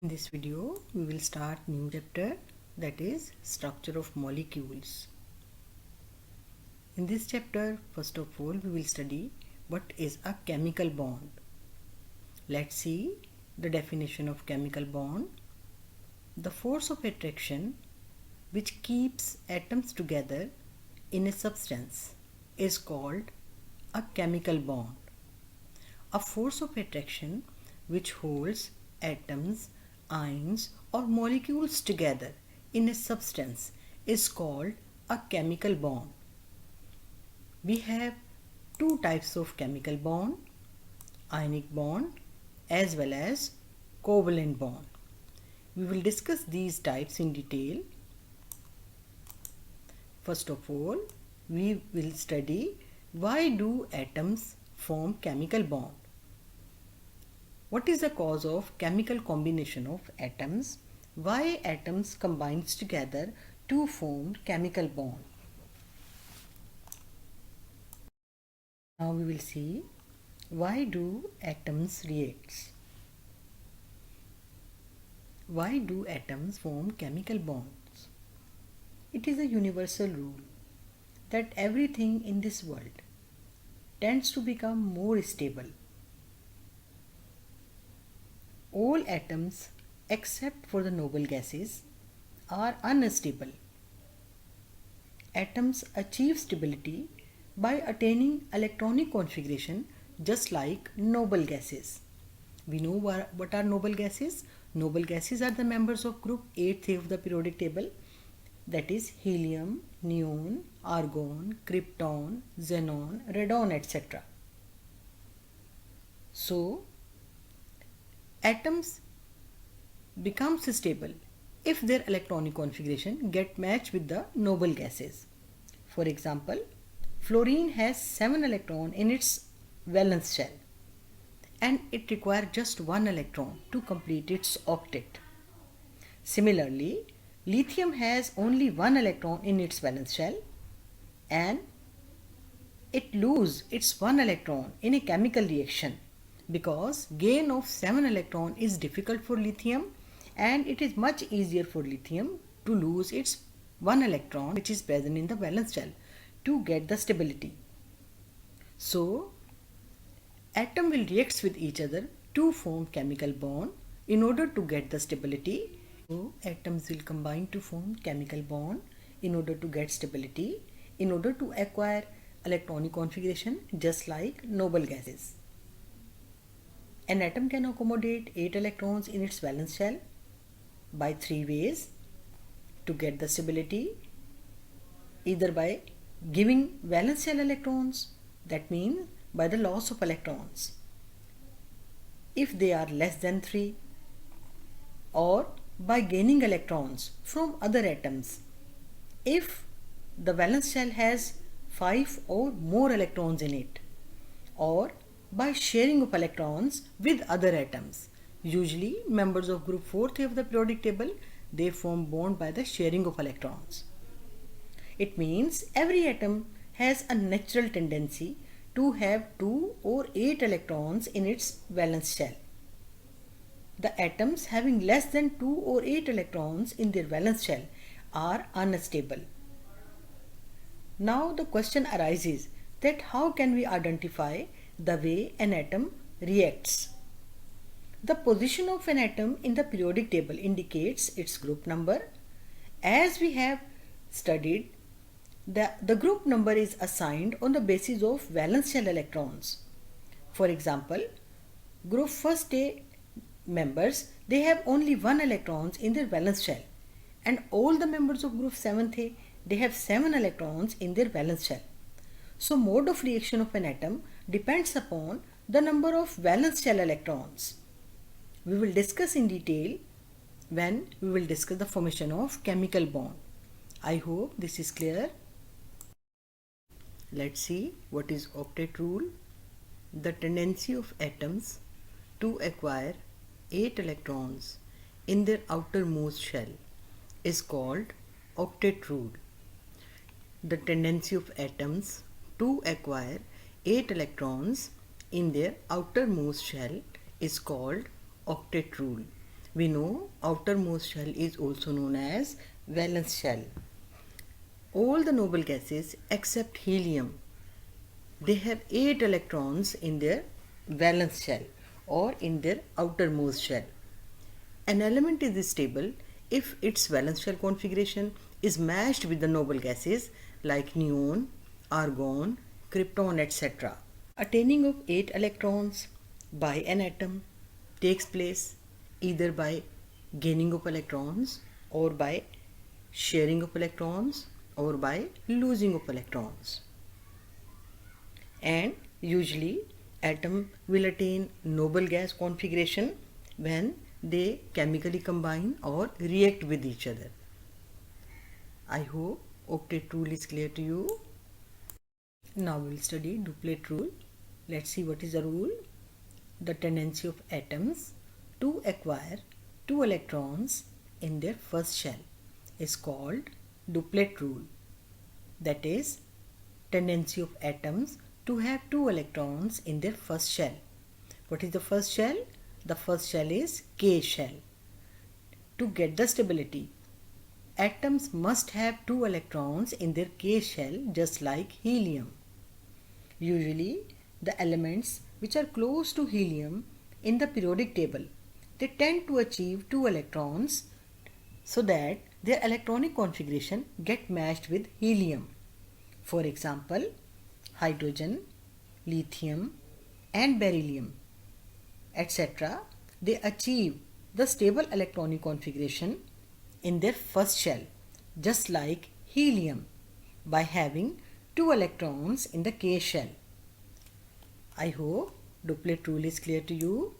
In this video, we will start new chapter, that is structure of molecules. In this chapter, first of all, we will study what is a chemical bond. Let's see the definition of chemical bond. The force of attraction which keeps atoms together in a substance is called a chemical bond. A force of attraction which holds atoms, ions or molecules together in a substance is called a chemical bond. We have two types of chemical bond, ionic bond as well as covalent bond. We will discuss these types in detail. First of all, we will study why do atoms form chemical bond. What is the cause of chemical combination of atoms? Why atoms combines together to form chemical bond? Now we will see why do atoms react? Why do atoms form chemical bonds? It is a universal rule that everything in this world tends to become more stable. All atoms except for the noble gases are unstable. Atoms achieve stability by attaining electronic configuration just like noble gases. We know what are noble gases. Noble gases are the members of group 8th of the periodic table, that is helium, neon, argon, krypton, xenon, radon, etc. So, atoms becomes stable if their electronic configuration get matched with the noble gases. For example, fluorine has 7 electrons in its valence shell and it requires just 1 electron to complete its octet. Similarly, lithium has only 1 electron in its valence shell and it loses its 1 electron in a chemical reaction because gain of 7 electron is difficult for lithium and it is much easier for lithium to lose its 1 electron which is present in the valence shell to get the stability. So, atom will react with each other to form chemical bond in order to get the stability. So, atoms will combine to form chemical bond in order to get stability, in order to acquire electronic configuration just like noble gases. An atom can accommodate 8 electrons in its valence shell by 3 ways to get the stability, either by giving valence shell electrons, that means by the loss of electrons if they are less than 3, or by gaining electrons from other atoms if the valence shell has 5 or more electrons in it, or by sharing of electrons with other atoms. Usually members of group 4th of the periodic table, they form bond by the sharing of electrons. It means every atom has a natural tendency to have 2 or 8 electrons in its valence shell. The atoms having less than 2 or 8 electrons in their valence shell are unstable. Now the question arises that how can we identify the way an atom reacts? The position of an atom in the periodic table indicates its group number. As we have studied, the group number is assigned on the basis of valence shell electrons. For example, group 1st A members, they have only 1 electrons in their valence shell, and all the members of group 7th A, they have 7 electrons in their valence shell. So mode of reaction of an atom depends upon the number of valence shell electrons. We will discuss in detail when we will discuss the formation of chemical bond. I hope this is clear. Let's see what is octet rule. The tendency of atoms to acquire 8 electrons in their outermost shell is called octet rule. The tendency of atoms to acquire 8 electrons in their outermost shell is called octet rule. We know outermost shell is also known as valence shell. All the noble gases except helium, they have 8 electrons in their valence shell or in their outermost shell. An element is stable if its valence shell configuration is matched with the noble gases like neon, argon, krypton, etc. Attaining of 8 electrons by an atom takes place either by gaining of electrons or by sharing of electrons or by losing of electrons. And usually atom will attain noble gas configuration when they chemically combine or react with each other. I hope octet rule is clear to you. Now we will study duplet rule. Let's see what is the rule. The tendency of atoms to acquire 2 electrons in their first shell is called duplet rule. That is, tendency of atoms to have 2 electrons in their first shell. What is the first shell? The first shell is K shell. To get the stability, atoms must have 2 electrons in their K shell just like helium. Usually, the elements which are close to helium in the periodic table, they tend to achieve 2 electrons so that their electronic configuration get matched with helium. For example, hydrogen, lithium and beryllium, etc. they achieve the stable electronic configuration in their first shell just like helium by having 2 electrons in the K shell. I hope duplet rule is clear to you.